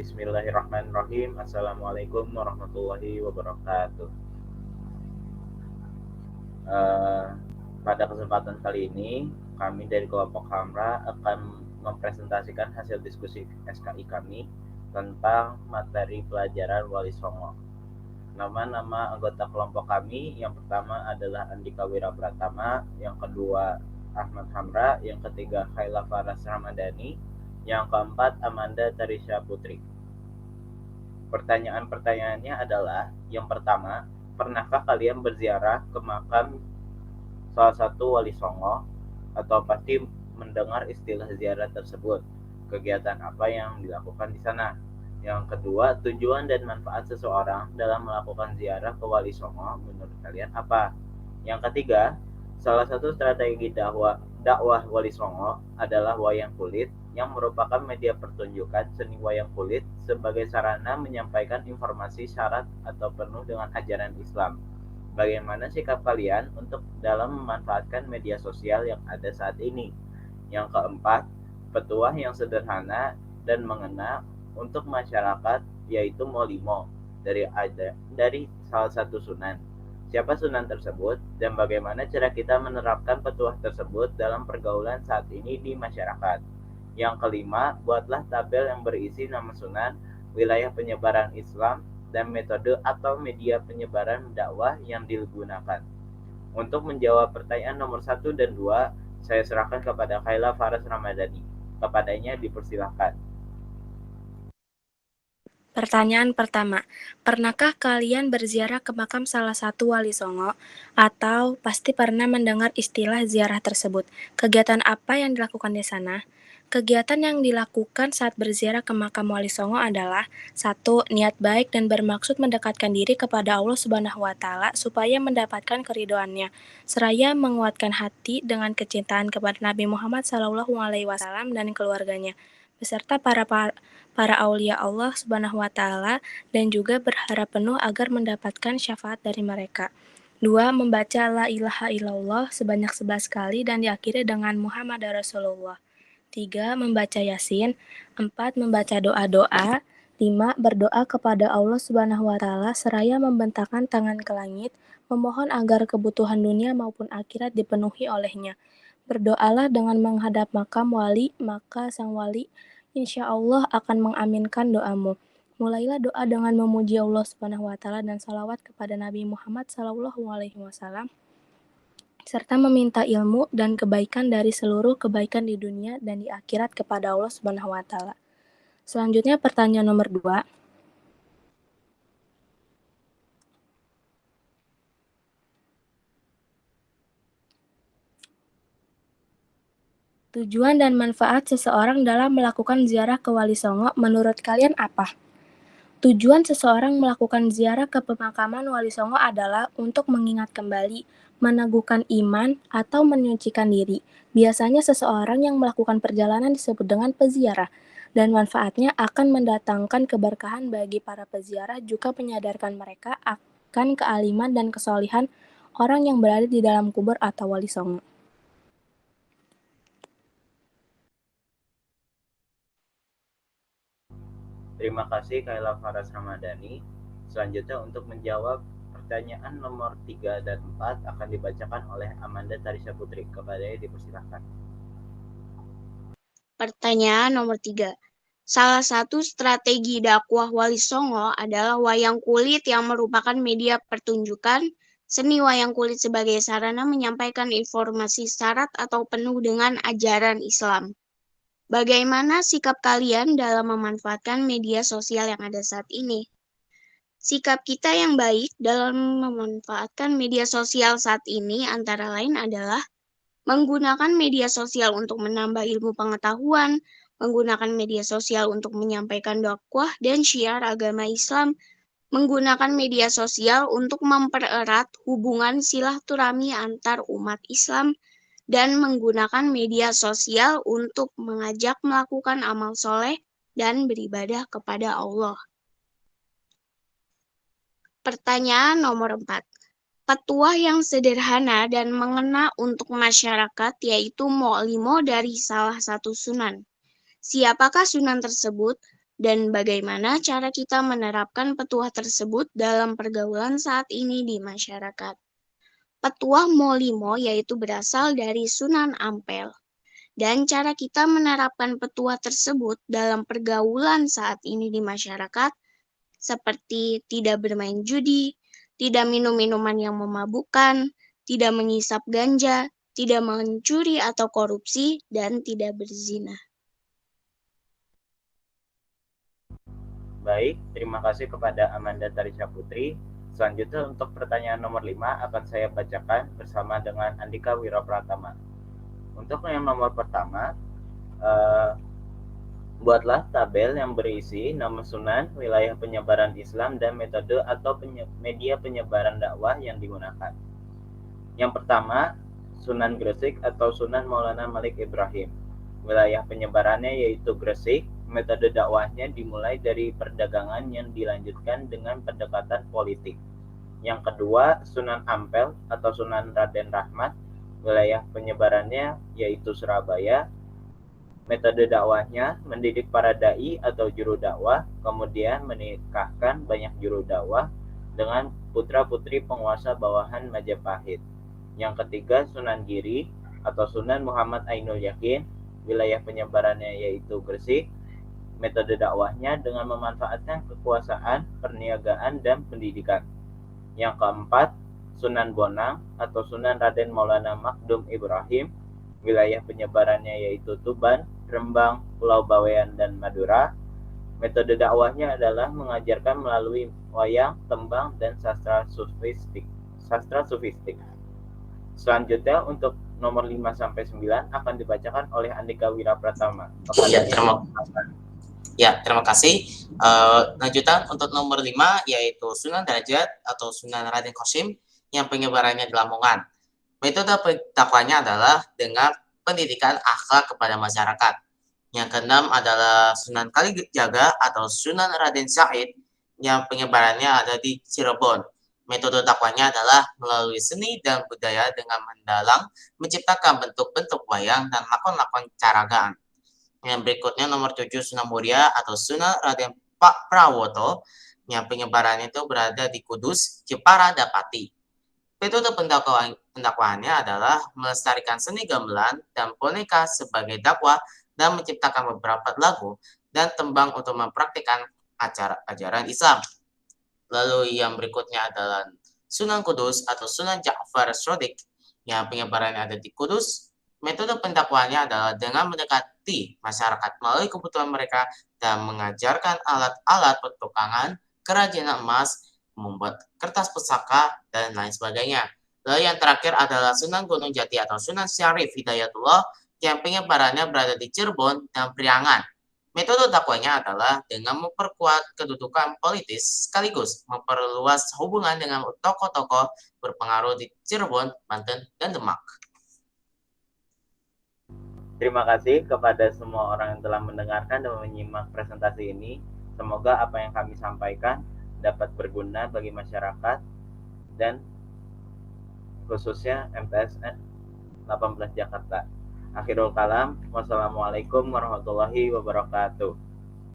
Bismillahirrahmanirrahim. Assalamualaikum warahmatullahi wabarakatuh. Eh, Pada kesempatan kali ini, kami dari kelompok Hamra akan mempresentasikan hasil diskusi SKI kami tentang materi pelajaran Wali Songo. Nama-nama anggota kelompok kami yang pertama adalah Andika Wirapratama, yang kedua Ahmad Hamra, yang ketiga Khaila Faras Ramadhani, yang keempat Amanda Tarisha Putri. Pertanyaan-pertanyaannya adalah, yang pertama, pernahkah kalian berziarah ke makam salah satu wali songo atau pasti mendengar istilah ziarah tersebut? Kegiatan apa yang dilakukan di sana? Yang kedua, tujuan dan manfaat seseorang dalam melakukan ziarah ke wali songo menurut kalian apa? Yang ketiga, salah satu strategi dakwah Wali Songo adalah wayang kulit yang merupakan media pertunjukan seni wayang kulit sebagai sarana menyampaikan informasi syarat atau penuh dengan ajaran Islam. Bagaimana sikap kalian untuk dalam memanfaatkan media sosial yang ada saat ini? Yang keempat, petuah yang sederhana dan mengena untuk masyarakat yaitu Molimo dari salah satu sunan. Siapa sunan tersebut dan bagaimana cara kita menerapkan petuah tersebut dalam pergaulan saat ini di masyarakat? Yang kelima, buatlah tabel yang berisi nama sunan, wilayah penyebaran Islam, dan metode atau media penyebaran dakwah yang digunakan. Untuk menjawab pertanyaan nomor 1 dan 2, saya serahkan kepada Khaila Faras Ramadhani. Kepadanya dipersilahkan. Pertanyaan pertama, pernahkah kalian berziarah ke makam salah satu wali songo? Atau pasti pernah mendengar istilah ziarah tersebut? Kegiatan apa yang dilakukan di sana? Kegiatan yang dilakukan saat berziarah ke makam wali songo adalah: 1. Niat baik dan bermaksud mendekatkan diri kepada Allah Subhanahu wa Ta'ala supaya mendapatkan keridhoannya, seraya menguatkan hati dengan kecintaan kepada Nabi Muhammad SAW dan keluarganya, beserta para aulia Allah Subhanahu wa Ta'ala, dan juga berharap penuh agar mendapatkan syafaat dari mereka. 2. Membaca la ilaha illallah sebanyak 11 kali dan diakhiri dengan Muhammad Rasulullah. 3. Membaca Yasin. 4. Membaca doa-doa. 5. Berdoa kepada Allah Subhanahu wa Ta'ala seraya membentangkan tangan ke langit, memohon agar kebutuhan dunia maupun akhirat dipenuhi olehnya. Berdoalah dengan menghadap makam wali, maka sang wali insya Allah akan mengaminkan doamu. Mulailah doa dengan memuji Allah Subhanahu wa Ta'ala dan salawat kepada Nabi Muhammad SAW, serta meminta ilmu dan kebaikan dari seluruh kebaikan di dunia dan di akhirat kepada Allah Subhanahu wa Ta'ala. Selanjutnya pertanyaan nomor 2. Tujuan dan manfaat seseorang dalam melakukan ziarah ke Wali Songo menurut kalian apa? Tujuan seseorang melakukan ziarah ke pemakaman Wali Songo adalah untuk mengingat kembali, meneguhkan iman, atau menyucikan diri. Biasanya seseorang yang melakukan perjalanan disebut dengan peziarah, dan manfaatnya akan mendatangkan keberkahan bagi para peziarah juga menyadarkan mereka akan kealiman dan kesolihan orang yang berada di dalam kubur atau Wali Songo. Terima kasih Khaila Faras Ramadhani. Selanjutnya untuk menjawab pertanyaan nomor 3 dan 4 akan dibacakan oleh Amanda Tarisha Putri. Kepadanya dipersilahkan. Pertanyaan nomor 3. Salah satu strategi dakwah Wali Songo adalah wayang kulit yang merupakan media pertunjukan seni wayang kulit sebagai sarana menyampaikan informasi syarat atau penuh dengan ajaran Islam. Bagaimana sikap kalian dalam memanfaatkan media sosial yang ada saat ini? Sikap kita yang baik dalam memanfaatkan media sosial saat ini antara lain adalah menggunakan media sosial untuk menambah ilmu pengetahuan, menggunakan media sosial untuk menyampaikan dakwah dan syiar agama Islam, menggunakan media sosial untuk mempererat hubungan silaturahmi antar umat Islam, dan menggunakan media sosial untuk mengajak melakukan amal soleh dan beribadah kepada Allah. Pertanyaan nomor 4. Petuah yang sederhana dan mengena untuk masyarakat yaitu Mu'limo dari salah satu sunan. Siapakah sunan tersebut dan bagaimana cara kita menerapkan petuah tersebut dalam pergaulan saat ini di masyarakat. Petuah Molimo yaitu berasal dari Sunan Ampel. Dan cara kita menerapkan petuah tersebut dalam pergaulan saat ini di masyarakat seperti tidak bermain judi, tidak minum minuman yang memabukkan, tidak mengisap ganja, tidak mencuri atau korupsi, dan tidak berzina. Baik, terima kasih kepada Amanda Tarisha Putri. Selanjutnya untuk pertanyaan nomor 5 akan saya bacakan bersama dengan Andika Wirapratama. Untuk yang nomor pertama, buatlah tabel yang berisi nama sunan, wilayah penyebaran Islam, dan metode atau media penyebaran dakwah yang digunakan. Yang pertama, Sunan Gresik atau Sunan Maulana Malik Ibrahim. Wilayah penyebarannya yaitu Gresik. Metode dakwahnya dimulai dari perdagangan yang dilanjutkan dengan pendekatan politik. Yang kedua, Sunan Ampel atau Sunan Raden Rahmat. Wilayah penyebarannya yaitu Surabaya. Metode dakwahnya mendidik para dai atau juru dakwah, kemudian menikahkan banyak juru dakwah dengan putra-putri penguasa bawahan Majapahit. Yang ketiga, Sunan Giri atau Sunan Muhammad Ainul Yakin. Wilayah penyebarannya yaitu Gresik. Metode dakwahnya dengan memanfaatkan kekuasaan, perniagaan, dan pendidikan. Yang keempat, Sunan Bonang atau Sunan Raden Maulana Makdum Ibrahim. Wilayah penyebarannya yaitu Tuban, Rembang, Pulau Bawean, dan Madura. Metode dakwahnya adalah mengajarkan melalui wayang, tembang, dan sastra sufistik. Selanjutnya untuk nomor 5-9 akan dibacakan oleh Andika Wirapratama. Terima kasih. Lanjutan untuk nomor 5 yaitu Sunan Derajat atau Sunan Raden Qasim yang penyebarannya di Lamongan. Metode dakwahnya adalah dengan pendidikan akhlak kepada masyarakat. Yang keenam adalah Sunan Kalijaga atau Sunan Raden Said yang penyebarannya ada di Cirebon. Metode dakwahnya adalah melalui seni dan budaya dengan mendalang menciptakan bentuk-bentuk wayang dan lakon-lakon caragaan. Yang berikutnya nomor 7 Sunan Muria atau Sunan Raden Pak Prawoto yang penyebarannya itu berada di Kudus, Jepara, dan Pati. Metode pendakwaannya adalah melestarikan seni gamelan dan boneka sebagai dakwah dan menciptakan beberapa lagu dan tembang untuk mempraktikkan ajaran Islam. Lalu yang berikutnya adalah Sunan Kudus atau Sunan Ja'far Shodiq yang penyebarannya ada di Kudus. Metode pendakwaannya adalah dengan mendekati masyarakat melalui kebutuhan mereka dan mengajarkan alat-alat pertukangan, kerajinan emas, membuat kertas pusaka, dan lain sebagainya. Lalu yang terakhir adalah Sunan Gunung Jati atau Sunan Syarif Hidayatullah yang penyebarannya berada di Cirebon dan Priangan. Metode dakwahnya adalah dengan memperkuat kedudukan politis sekaligus memperluas hubungan dengan tokoh-tokoh berpengaruh di Cirebon, Banten, dan Demak. Terima kasih kepada semua orang yang telah mendengarkan dan menyimak presentasi ini. Semoga apa yang kami sampaikan dapat berguna bagi masyarakat dan khususnya MTSN 18 Jakarta. Akhirul kalam, wassalamualaikum warahmatullahi wabarakatuh.